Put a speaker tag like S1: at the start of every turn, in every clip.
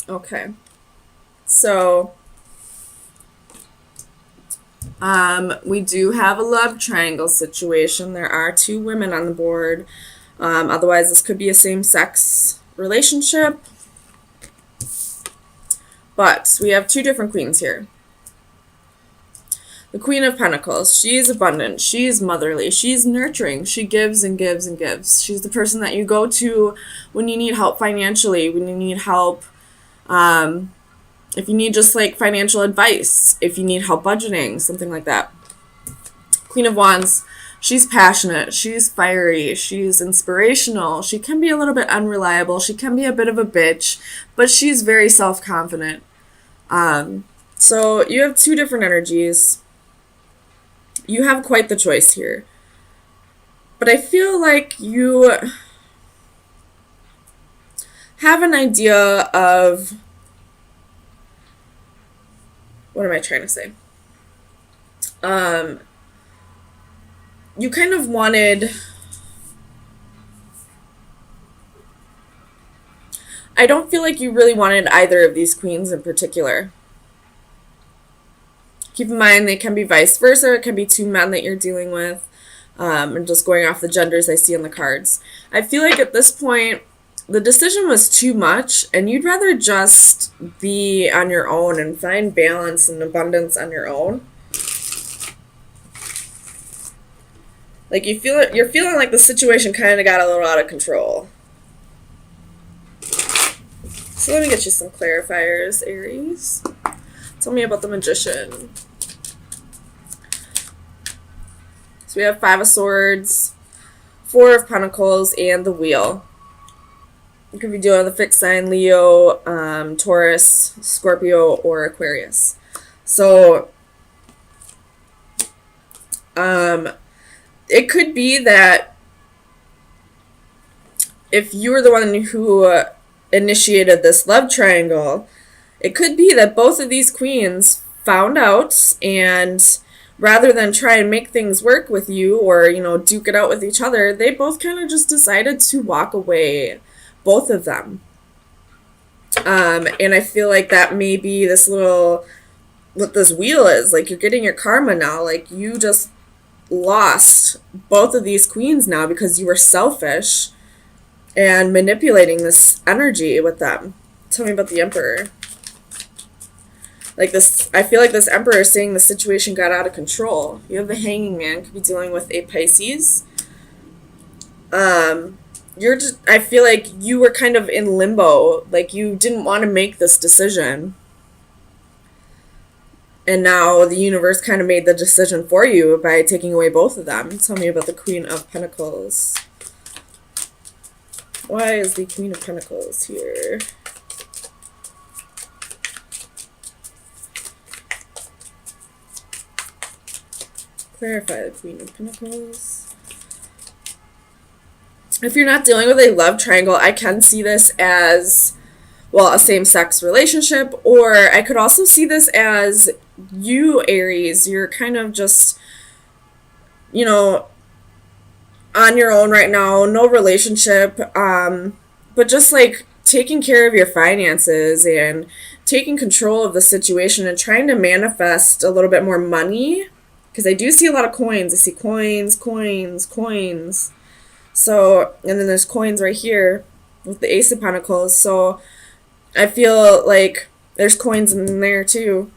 S1: Okay. So, we do have a love triangle situation. There are two women on the board. Otherwise, this could be a same-sex relationship. But we have two different queens here. The Queen of Pentacles, she's abundant, she's motherly, she's nurturing, she gives and gives and gives. She's the person that you go to when you need help financially, when you need help, if you need just like financial advice, if you need help budgeting, something like that. Queen of Wands, she's passionate, she's fiery, she's inspirational, she can be a little bit unreliable, she can be a bit of a bitch, but she's very self-confident. So you have two different energies. You have quite the choice here. But I feel like you have an idea of, what am I trying to say? You kind of wanted, I don't feel like you really wanted either of these queens in particular. Keep in mind, they can be vice versa. It can be two men that you're dealing with. And just going off the genders I see on the cards. I feel like at this point, the decision was too much, and you'd rather just be on your own and find balance and abundance on your own. Like you're feeling like the situation kind of got a little out of control. So let me get you some clarifiers, Aries. Tell me about the Magician. So we have Five of Swords, Four of Pentacles, and the Wheel. You could be dealing with a fixed sign, Leo, Taurus, Scorpio, or Aquarius. So, it could be that if you were the one who initiated this love triangle, it could be that both of these queens found out, and rather than try and make things work with you or, duke it out with each other, they both kind of just decided to walk away, both of them. And I feel like that may be what this wheel is. Like, you're getting your karma now. Like, you just lost both of these queens now because you were selfish and manipulating this energy with them. Tell me about the Emperor. Like this, I feel like this Emperor is saying the situation got out of control. You have the Hanging Man, could be dealing with a Pisces. I feel like you were kind of in limbo. Like, you didn't want to make this decision. And now the universe kind of made the decision for you by taking away both of them. Tell me about the Queen of Pentacles. Why is the Queen of Pentacles here? Clarify the Queen of Pentacles. If you're not dealing with a love triangle, I can see this as, well, a same-sex relationship, or I could also see this as you, Aries. You're kind of just, on your own right now, no relationship, but just like taking care of your finances and taking control of the situation and trying to manifest a little bit more money. Because I do see a lot of coins. I see coins, coins, coins. So, and then there's coins right here with the Ace of Pentacles. So I feel like there's coins in there too.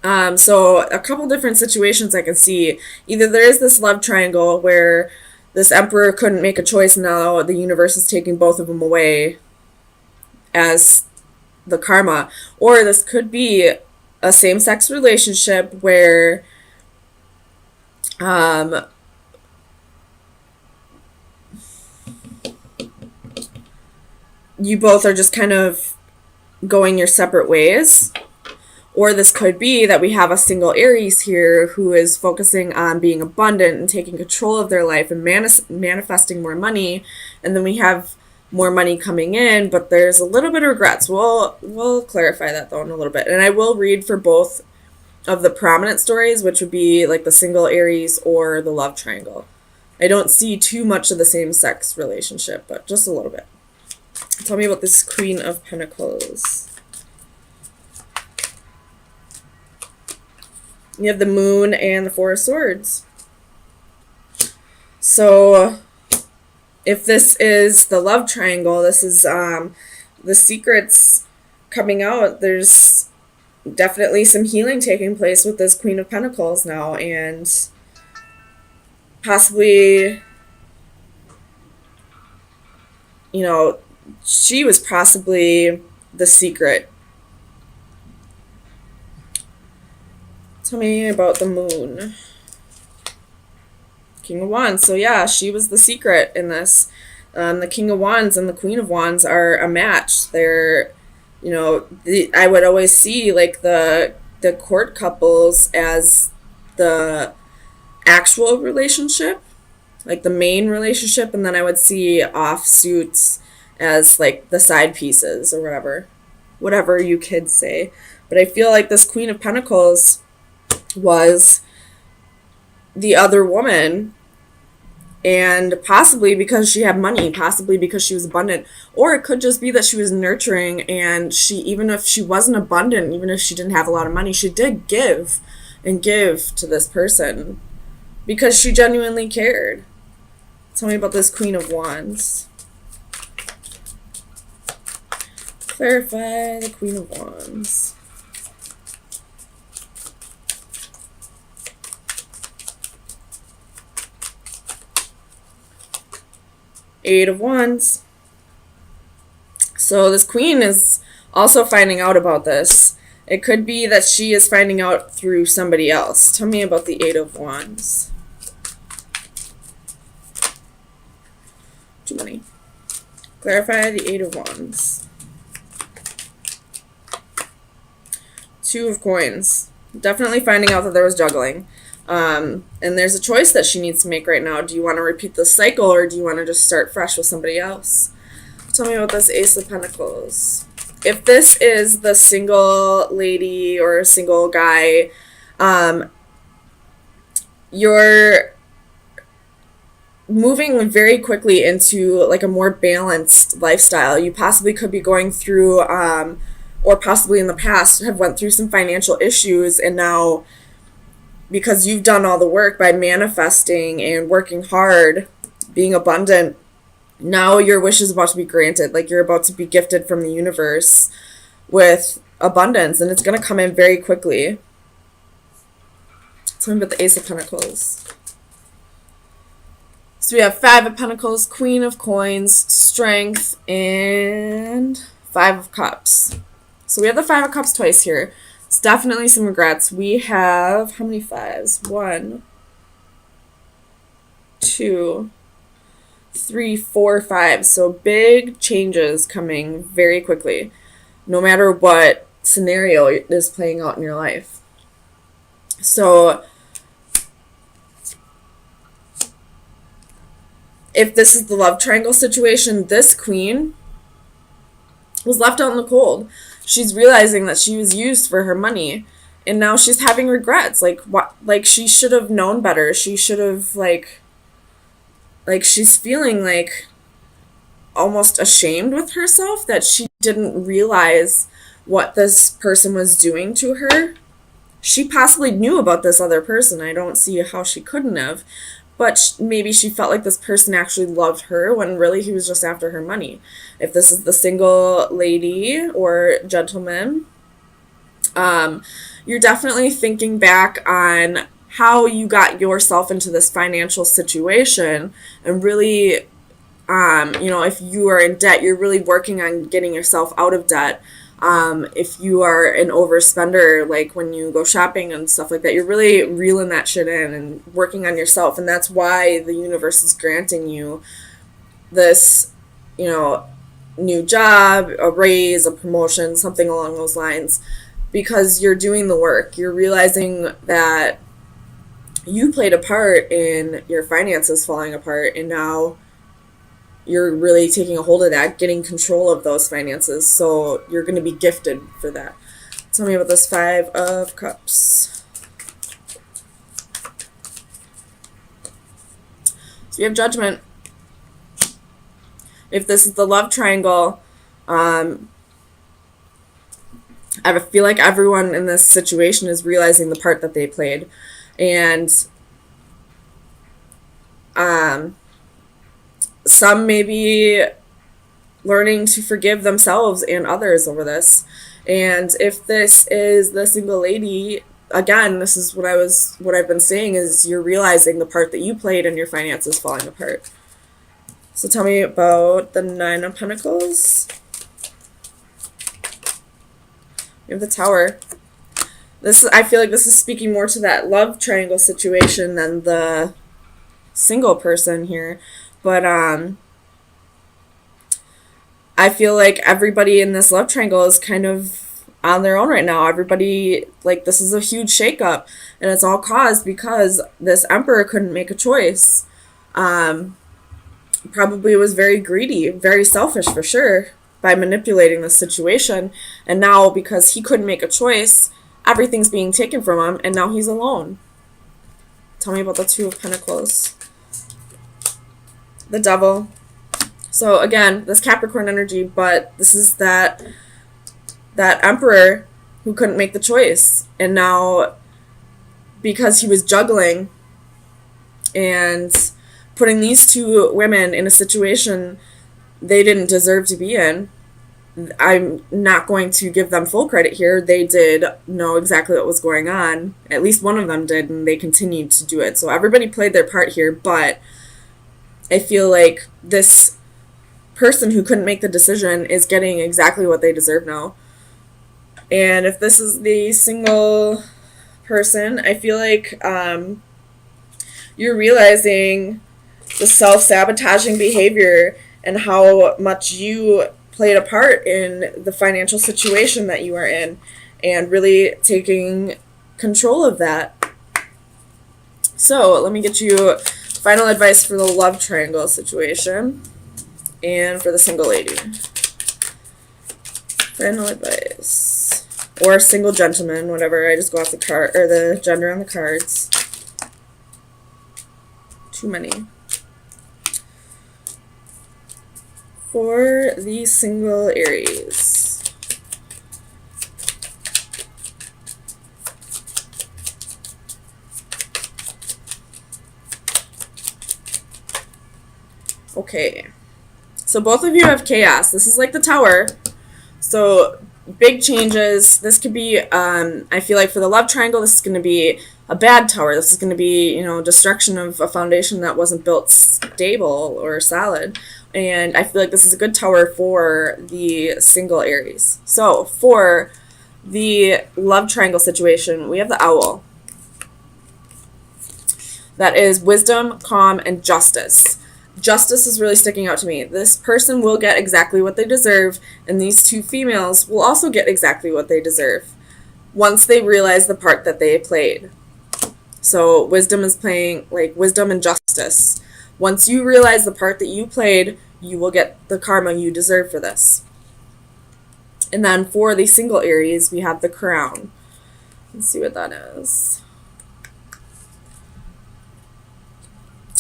S1: So a couple different situations I can see. Either there is this love triangle where this Emperor couldn't make a choice, and now the universe is taking both of them away as the karma. Or this could be a same-sex relationship where you both are just kind of going your separate ways. Or this could be that we have a single Aries here who is focusing on being abundant and taking control of their life and manifesting more money. And then we have more money coming in, but there's a little bit of regrets. We'll clarify that though in a little bit. And I will read for both of the prominent stories, which would be like the single Aries or the love triangle. I don't see too much of the same-sex relationship, but just a little bit. Tell me about this Queen of Pentacles. You have the Moon and the Four of Swords. So if this is the love triangle, this is the secrets coming out. There's definitely some healing taking place with this Queen of Pentacles now, and possibly, you know, she was possibly the secret. Tell me about the Moon. King of Wands. So yeah, she was the secret in this. The King of Wands and the Queen of Wands are a match. They're, I would always see like the court couples as the actual relationship, like the main relationship, and then I would see offsuits as like the side pieces or whatever you kids say. But I feel like this Queen of Pentacles was the other woman, and possibly because she had money, possibly because she was abundant, or it could just be that she was nurturing, and she, even if she wasn't abundant, even if she didn't have a lot of money, she did give and give to this person because she genuinely cared. Tell me about this Queen of Wands. Clarify the Queen of Wands. Eight of Wands. So this queen is also finding out about this. It could be that she is finding out through somebody else. Tell me about the Eight of Wands. Too many. Clarify the Eight of Wands. Two of Coins. Definitely finding out that there was juggling. And there's a choice that she needs to make right now. Do you want to repeat the cycle, or do you want to just start fresh with somebody else? Tell me about this Ace of Pentacles. If this is the single lady or a single guy, you're moving very quickly into like a more balanced lifestyle. You possibly could be going through, or possibly in the past have went through some financial issues, and now, because you've done all the work by manifesting and working hard, being abundant, now your wish is about to be granted. Like, you're about to be gifted from the universe with abundance, and it's going to come in very quickly. Tell me about the Ace of Pentacles. So we have Five of Pentacles, Queen of Coins, Strength, and Five of Cups. So we have the Five of Cups twice here. It's definitely some regrets. We have, how many fives? 1, 2, 3, 4, 5. So big changes coming very quickly, no matter what scenario is playing out in your life. So if this is the love triangle situation, this queen was left out in the cold. She's realizing that she was used for her money, and now she's having regrets. Like, what? Like, she should have known better. She should have, like she's feeling like almost ashamed with herself that she didn't realize what this person was doing to her. She possibly knew about this other person. I don't see how she couldn't have. But maybe she felt like this person actually loved her when really he was just after her money. If this is the single lady or gentleman, you're definitely thinking back on how you got yourself into this financial situation, and really, if you are in debt, you're really working on getting yourself out of debt. If you are an overspender, like when you go shopping and stuff like that, you're really reeling that shit in and working on yourself. And that's why the universe is granting you this, new job, a raise, a promotion, something along those lines, because you're doing the work. You're realizing that you played a part in your finances falling apart, and now you're really taking a hold of that, getting control of those finances. So you're going to be gifted for that. Tell me about this Five of Cups. So you have Judgment. If this is the love triangle, I feel like everyone in this situation is realizing the part that they played. And some may be learning to forgive themselves and others over this. And if this is the single lady, again, this is what I've been saying is you're realizing the part that you played in your finances falling apart. So tell me about the Nine of Pentacles. You have the Tower. I feel like this is speaking more to that love triangle situation than the single person here. But I feel like everybody in this love triangle is kind of on their own right now. Everybody, like, this is a huge shakeup, and it's all caused because this Emperor couldn't make a choice. Probably was very greedy, very selfish for sure, by manipulating the situation. And now, because he couldn't make a choice, everything's being taken from him, and now he's alone. Tell me about the Two of Pentacles. The Devil. So again, this Capricorn energy, but this is that Emperor who couldn't make the choice. And now, because he was juggling and putting these two women in a situation they didn't deserve to be in, I'm not going to give them full credit here. They did know exactly what was going on. At least one of them did, and they continued to do it. So everybody played their part here, but I feel like this person who couldn't make the decision is getting exactly what they deserve now. And if this is the single person, I feel like you're realizing the self-sabotaging behavior and how much you played a part in the financial situation that you are in, and really taking control of that. So let me get you final advice for the love triangle situation and for the single lady. Final advice. Or single gentleman, whatever. I just go off the card, or the gender on the cards. Too many. For the single Aries. Okay. So both of you have chaos. This is like the Tower. So big changes. This could be, I feel like for the love triangle, this is going to be a bad Tower. This is going to be, destruction of a foundation that wasn't built stable or solid. And I feel like this is a good Tower for the single Aries. So for the love triangle situation, we have the Owl. That is wisdom, calm, and justice. Justice is really sticking out to me. This person will get exactly what they deserve, and these two females will also get exactly what they deserve once they realize the part that they played. So wisdom is playing like wisdom and justice. Once you realize the part that you played, you will get the karma you deserve for this. And then for the single Aries, we have the Crown. Let's see what that is.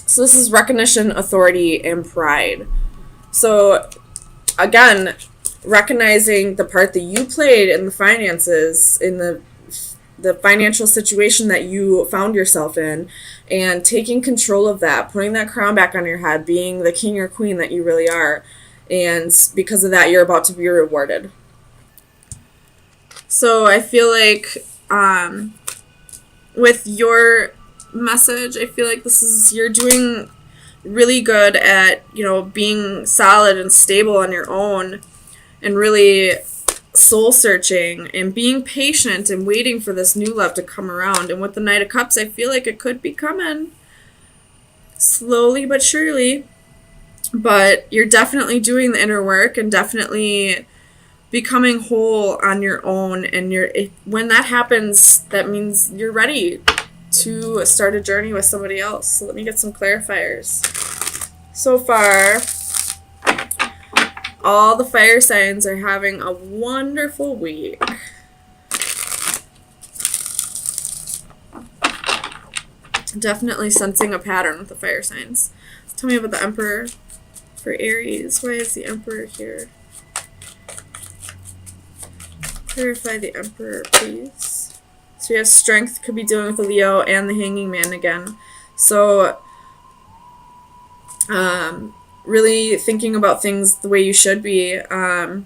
S1: So this is recognition, authority, and pride. So again, recognizing the part that you played in the finances, in the financial situation that you found yourself in, and taking control of that, putting that crown back on your head, being the king or queen that you really are. And because of that, you're about to be rewarded. So I feel like with your message, I feel like you're doing really good at, being solid and stable on your own, and really soul searching and being patient and waiting for this new love to come around. And with the Knight of Cups, I feel like it could be coming slowly but surely. But you're definitely doing the inner work and definitely becoming whole on your own. And when that happens, that means you're ready to start a journey with somebody else. So let me get some clarifiers. So far, all the fire signs are having a wonderful week. Definitely sensing a pattern with the fire signs. Tell me about the Emperor for Aries. Why is the Emperor here? Clarify the Emperor, please. So we have Strength, could be dealing with the Leo, and the Hanging Man again. So, really thinking about things the way you should be. And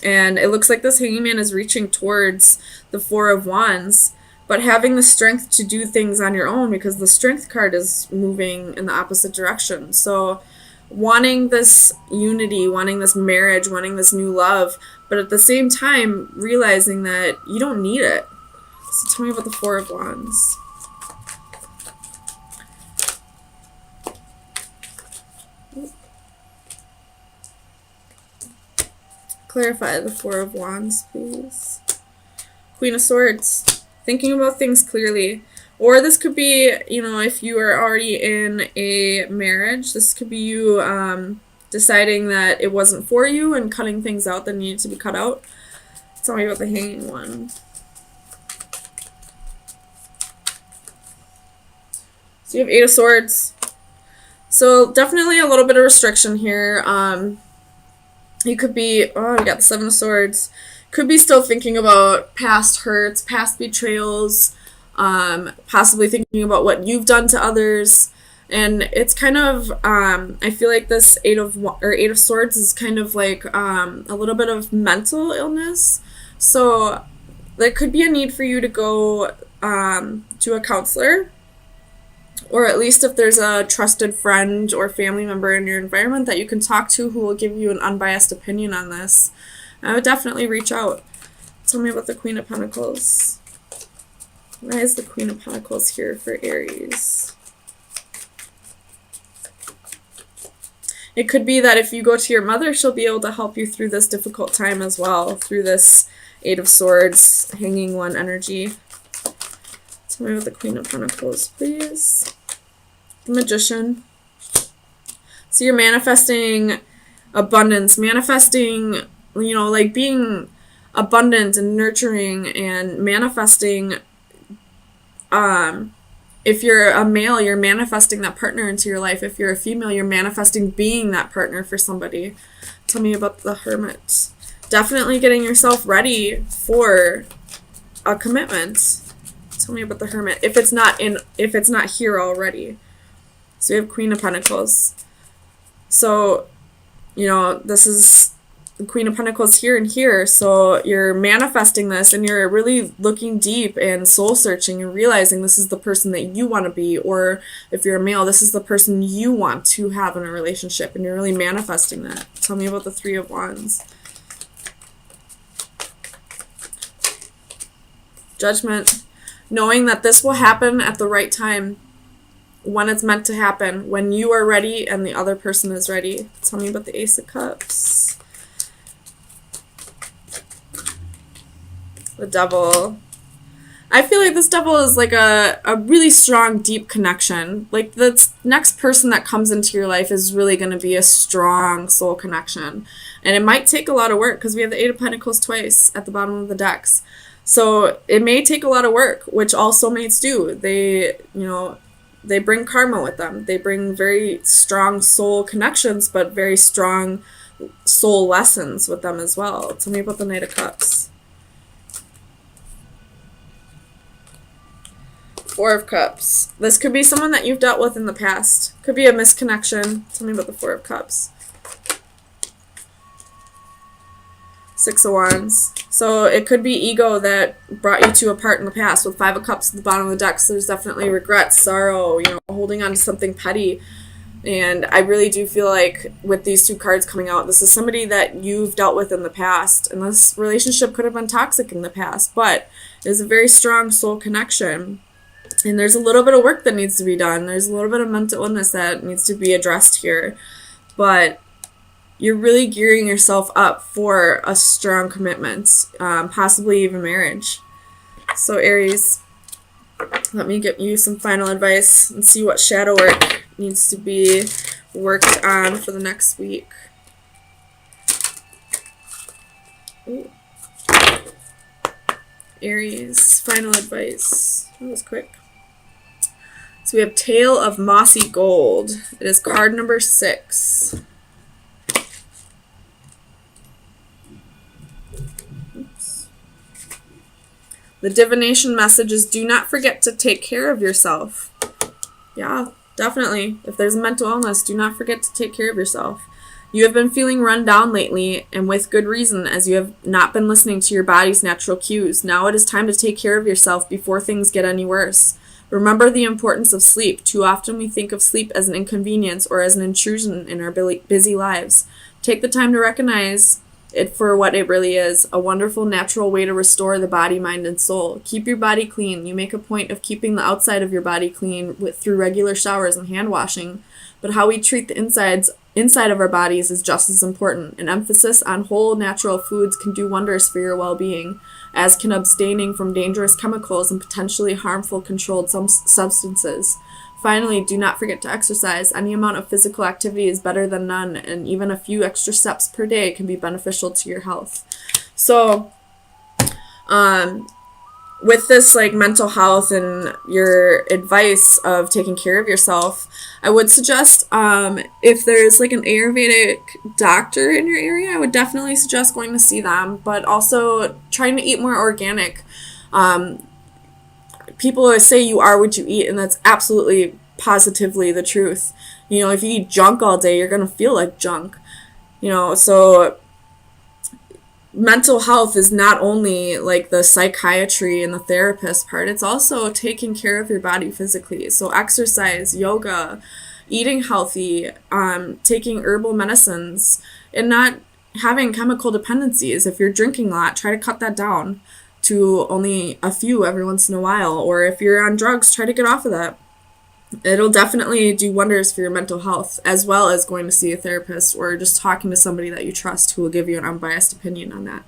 S1: it looks like this Hanging Man is reaching towards the Four of Wands, but having the strength to do things on your own, because the Strength card is moving in the opposite direction. So wanting this unity, wanting this marriage, wanting this new love, but at the same time realizing that you don't need it. So tell me about the Four of Wands. Clarify the Four of Wands, please. Queen of Swords. Thinking about things clearly. Or this could be, you know, if you are already in a marriage, this could be you deciding that it wasn't for you and cutting things out that needed to be cut out. Tell me about the Hanging One. So you have Eight of Swords. So definitely a little bit of restriction here. You could be, oh, you got the Seven of Swords. Could be still thinking about past hurts, past betrayals, possibly thinking about what you've done to others. And it's kind of, I feel like this Eight of Swords is kind of like a little bit of mental illness. So there could be a need for you to go to a counselor, or at least if there's a trusted friend or family member in your environment that you can talk to who will give you an unbiased opinion on this. I would definitely reach out. Tell me about the Queen of Pentacles. Why is the Queen of Pentacles here for Aries? It could be that if you go to your mother, she'll be able to help you through this difficult time as well, through this Eight of Swords, Hanging One energy. Tell me about the Queen of Pentacles, please. The Magician. So you're manifesting abundance, manifesting, you know, like being abundant and nurturing and manifesting. If you're a male, you're manifesting that partner into your life. If you're a female, you're manifesting being that partner for somebody. Tell me about the Hermit. Definitely getting yourself ready for a commitment. Tell me about the Hermit. If it's not here already. So we have Queen of Pentacles. So, you know, this is the Queen of Pentacles here and here. So you're manifesting this and you're really looking deep and soul searching and realizing this is the person that you want to be. Or if you're a male, this is the person you want to have in a relationship, and you're really manifesting that. Tell me about the Three of Wands. Judgment. Knowing that this will happen at the right time, when it's meant to happen, when you are ready and the other person is ready. Tell me about the Ace of Cups. The Devil. I feel like this Devil is like a really strong, deep connection. Like the next person that comes into your life is really going to be a strong soul connection. And it might take a lot of work because we have the Eight of Pentacles twice at the bottom of the decks. So it may take a lot of work, which all soulmates do. They bring karma with them. They bring very strong soul connections, but very strong soul lessons with them as well. Tell me about the Knight of Cups. Four of Cups. This could be someone that you've dealt with in the past. Could be a misconnection. Tell me about the Four of Cups. Six of Wands. So it could be ego that brought you to a part in the past. With Five of Cups at the bottom of the deck, so there's definitely regret, sorrow, you know, holding on to something petty. And I really do feel like with these two cards coming out, this is somebody that you've dealt with in the past. And this relationship could have been toxic in the past, but it is a very strong soul connection. And there's a little bit of work that needs to be done. There's a little bit of mental illness that needs to be addressed here. But you're really gearing yourself up for a strong commitment, possibly even marriage. So Aries, let me give you some final advice and see what shadow work needs to be worked on for the next week. Ooh. Aries, final advice. That was quick. So we have Tale of Mossy Gold. It is card number 6. Oops. The divination message is do not forget to take care of yourself. Yeah, definitely. If there's a mental illness, do not forget to take care of yourself. You have been feeling run down lately, and with good reason, as you have not been listening to your body's natural cues. Now it is time to take care of yourself before things get any worse. Remember the importance of sleep. Too often we think of sleep as an inconvenience or as an intrusion in our busy lives. Take the time to recognize it for what it really is, a wonderful natural way to restore the body, mind, and soul. Keep your body clean. You make a point of keeping the outside of your body clean through regular showers and hand washing, but how we treat the inside of our bodies is just as important. An emphasis on whole natural foods can do wonders for your well-being, as can abstaining from dangerous chemicals and potentially harmful controlled substances. Finally, do not forget to exercise. Any amount of physical activity is better than none, and even a few extra steps per day can be beneficial to your health. So, with this like mental health and your advice of taking care of yourself, I would suggest if there's like an Ayurvedic doctor in your area, I would definitely suggest going to see them, but also trying to eat more organic. People always say you are what you eat, and that's absolutely positively the truth. You know, if you eat junk all day, you're going to feel like junk. You know, so mental health is not only like the psychiatry and the therapist part, it's also taking care of your body physically. So exercise, yoga, eating healthy, taking herbal medicines, and not having chemical dependencies. If you're drinking a lot, try to cut that down to only a few every once in a while. Or if you're on drugs, try to get off of that. It'll definitely do wonders for your mental health, as well as going to see a therapist or just talking to somebody that you trust who will give you an unbiased opinion on that.